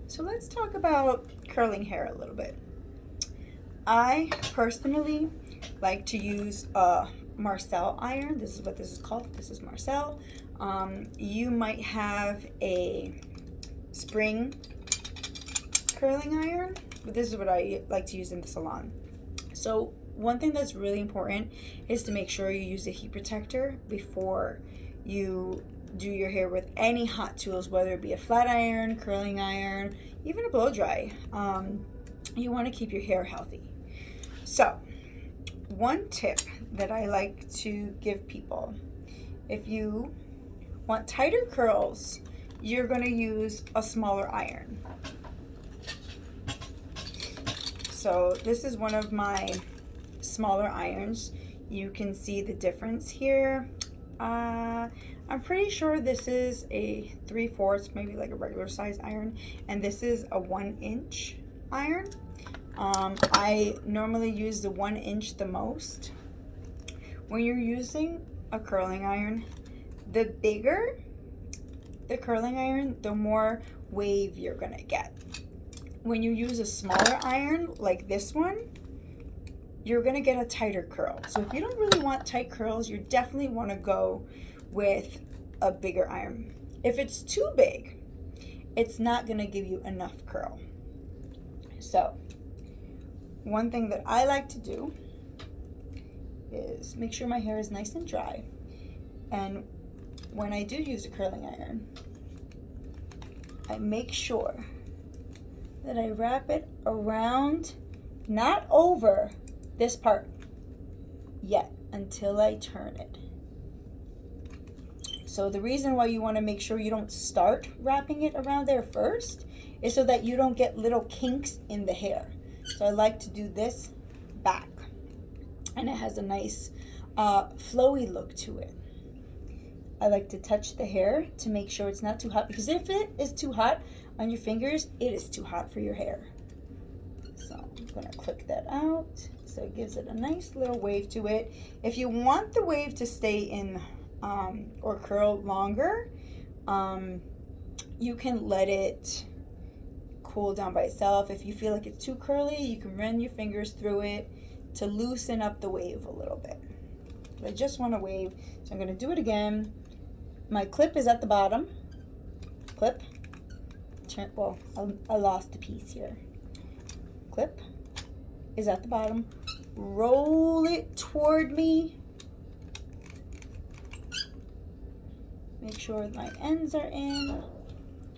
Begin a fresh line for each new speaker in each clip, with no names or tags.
So let's talk about curling hair a little bit. I personally like to use a Marcel iron. This is what this is called. This is Marcel. You might have a spring curling iron, but this is what I like to use in the salon. So one thing that's really important is to make sure you use a heat protector before you do your hair with any hot tools, whether it be a flat iron, curling iron, even a blow dry. You want to keep your hair healthy. So one tip that I like to give people, if you want tighter curls, you're going to use a smaller iron. So this is one of my smaller irons. You can see the difference here. I'm pretty sure this is a 3/4, maybe like a regular size iron, and this is a 1-inch iron. I normally use the 1-inch the most. When you're using a curling iron, the bigger the curling iron, the more wave you're gonna get. When you use a smaller iron like this one, you're gonna get a tighter curl. So if you don't really want tight curls, you definitely wanna go with a bigger iron. If it's too big, it's not gonna give you enough curl. So one thing that I like to do is make sure my hair is nice and dry. And when I do use a curling iron, I make sure that I wrap it around, not over this part yet, until I turn it. So the reason why you want to make sure you don't start wrapping it around there first is so that you don't get little kinks in the hair. So I like to do this back, and it has a nice flowy look to it. I like to touch the hair to make sure it's not too hot, because if it is too hot on your fingers, it is too hot for your hair. So I'm gonna click that out so it gives it a nice little wave to it. If you want the wave to stay in or curl longer, you can let it cool down by itself. If you feel like it's too curly, you can run your fingers through it to loosen up the wave a little bit. But I just want a wave, so I'm gonna do it again. My clip is at the bottom. Clip. Well, I lost a piece here. Clip is at the bottom. Roll it toward me. Make sure my ends are in.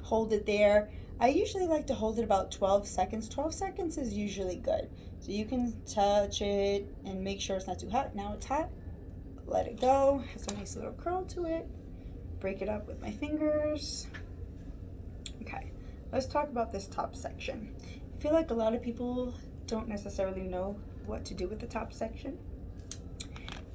Hold it there. I usually like to hold it about 12 seconds. 12 seconds is usually good. So you can touch it and make sure it's not too hot. Now it's hot. Let it go. Has a nice little curl to it. Break it up with my fingers. Okay, let's talk about this top section. I feel like a lot of people don't necessarily know what to do with the top section.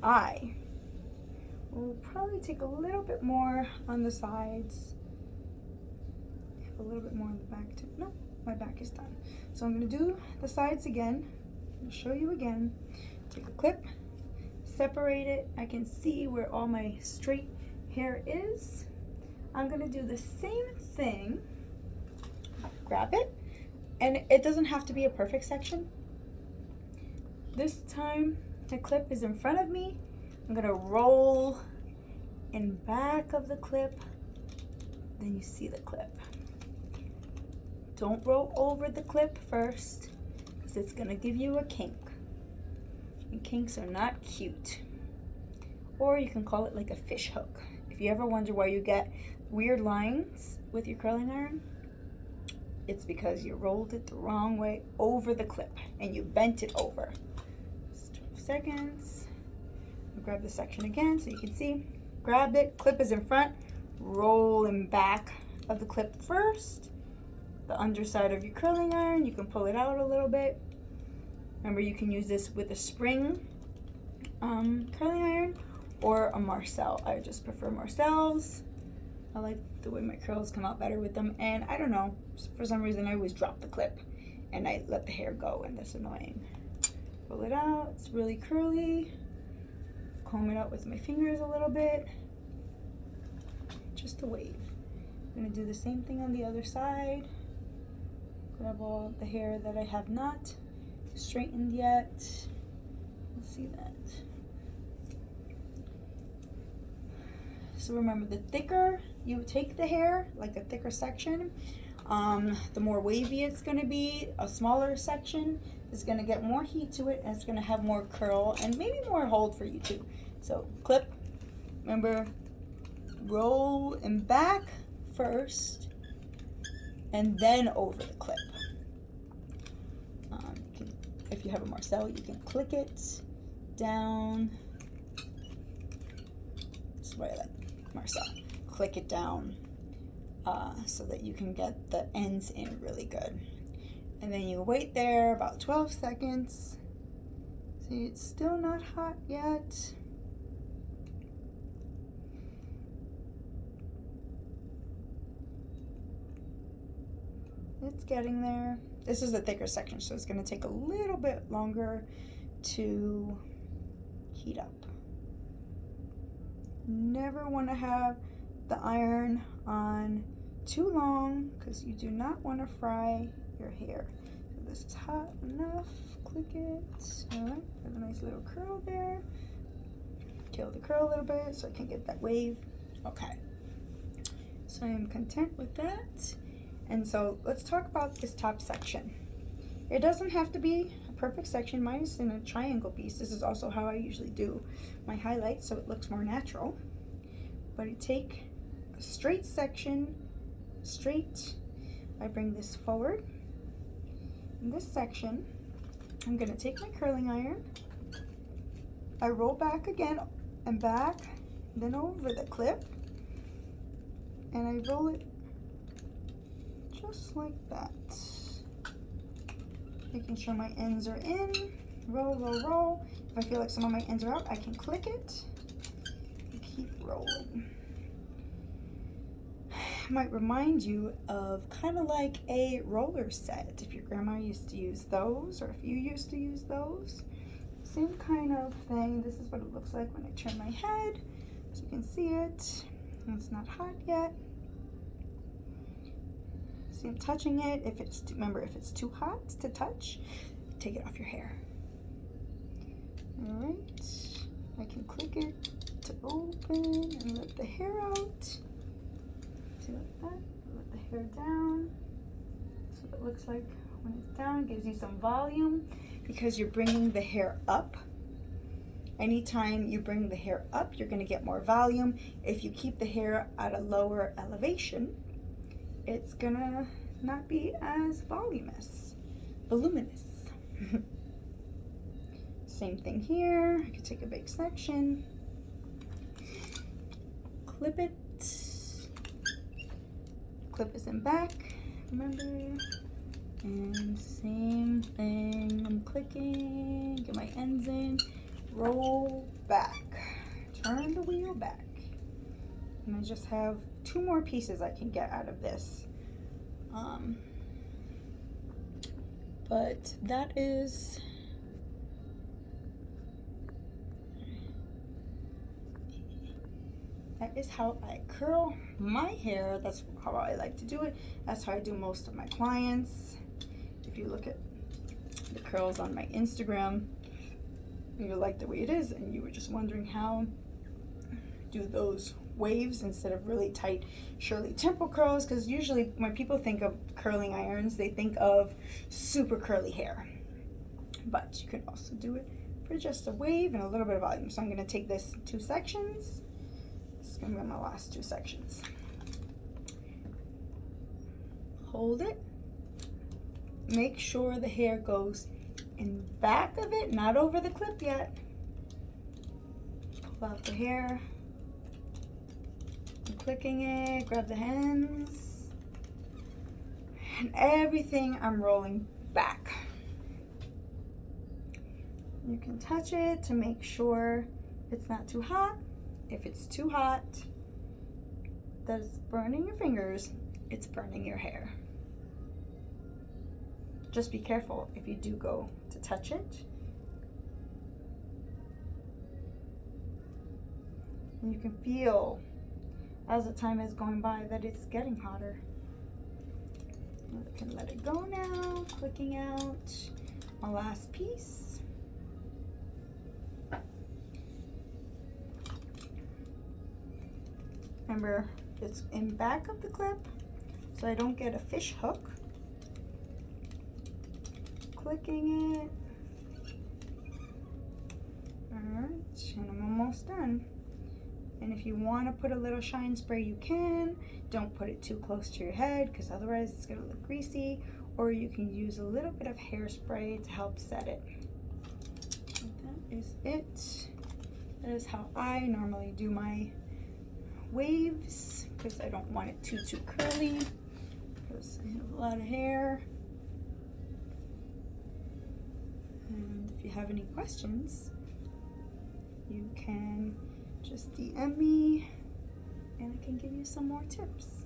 I will probably take a little bit more on the sides, a little bit more on the back too. No, my back is done. So I'm gonna do the sides again. I'll show you again. Take a clip, separate it. I can see where all my straight hair is. I'm gonna do the same thing. Grab it, and it doesn't have to be a perfect section. This time the clip is in front of me. I'm gonna roll in back of the clip, then you see the clip. Don't roll over the clip first, because it's gonna give you a kink, and kinks are not cute. Or you can call it like a fish hook. If you ever wonder why you get weird lines with your curling iron, it's because you rolled it the wrong way over the clip and you bent it over. Just 12 seconds. I'll grab the section again so you can see. Grab it, clip is in front, roll in back of the clip first. The underside of your curling iron, you can pull it out a little bit. Remember, you can use this with a spring curling iron or a Marcel. I just prefer Marcels. I like the way my curls come out better with them, and I don't know, for some reason I always drop the clip and I let the hair go, and that's annoying. Pull it out, it's really curly. Comb it out with my fingers a little bit, just a wave. I'm gonna do the same thing on the other side. grab all the hair that I have not straightened yet. Let's see that. So remember, the thicker you take the hair, like a thicker section, the more wavy it's going to be. A smaller section is going to get more heat to it, and it's going to have more curl and maybe more hold for you too. So clip, remember, roll and back first and then over the clip. If you have a Marcel, you can click it down. That's what I like, Marcel. Click it down so that you can get the ends in really good. And then you wait there about 12 seconds. See, it's still not hot yet. It's getting there. This is a thicker section, so it's going to take a little bit longer to heat up. Never want to have the iron on too long because you do not want to fry your hair. So this is hot enough. Click it. All right, have a nice little curl there. Kill the curl a little bit so I can get that wave. Okay, so I am content with that. And so let's talk about this top section. It doesn't have to be a perfect section. Mine is in a triangle piece. This is also how I usually do my highlights, so it looks more natural. But I take a straight section, straight. I bring this forward. In this section, I'm gonna take my curling iron. I roll back again and back, then over the clip. And I roll it just like that. Making sure my ends are in. Roll, roll, roll. If I feel like some of my ends are out, I can click it and keep rolling. It might remind you of kind of like a roller set. If your grandma used to use those, or if you used to use those. Same kind of thing. This is what it looks like when I turn my head. So you can see it. It's not hot yet. See, I'm touching it. If it's remember, if it's too hot to touch, take it off your hair. All right, I can click it to open and let the hair out. See like that? Let the hair down. So it looks like when it's down, gives you some volume because you're bringing the hair up. Anytime you bring the hair up, you're going to get more volume. If you keep the hair at a lower elevation, it's gonna not be as voluminous. Same thing here. I can take a big section, clip it. Clip is in back, remember? And same thing. I'm clicking, get my ends in, roll back, turn the wheel back. And I just have 2 more pieces I can get out of this. But that is how I curl my hair. That's how I like to do it. That's how I do most of my clients. If you look at the curls on my Instagram, you like the way it is, and you were just wondering how do those waves instead of really tight Shirley Temple curls, because usually when people think of curling irons, they think of super curly hair. But you can also do it for just a wave and a little bit of volume. So I'm going to take this 2 sections. This is going to be my last 2 sections. Hold it. Make sure the hair goes in back of it, not over the clip yet. Pull out the hair. I'm clicking it, grab the ends, and everything I'm rolling back. You can touch it to make sure it's not too hot. If it's too hot, that's burning your fingers, it's burning your hair. Just be careful if you do go to touch it. And you can feel as the time is going by that it's getting hotter. I can let it go now. clicking out. My last piece. Remember, it's in back of the clip so I don't get a fish hook. Clicking it. Alright, and I'm almost done. And if you want to put a little shine spray, you can. Don't put it too close to your head because otherwise it's going to look greasy. Or you can use a little bit of hairspray to help set it. And that is it. That is how I normally do my waves because I don't want it too curly because I have a lot of hair. And if you have any questions, you can just DM me and I can give you some more tips.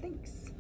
Thanks.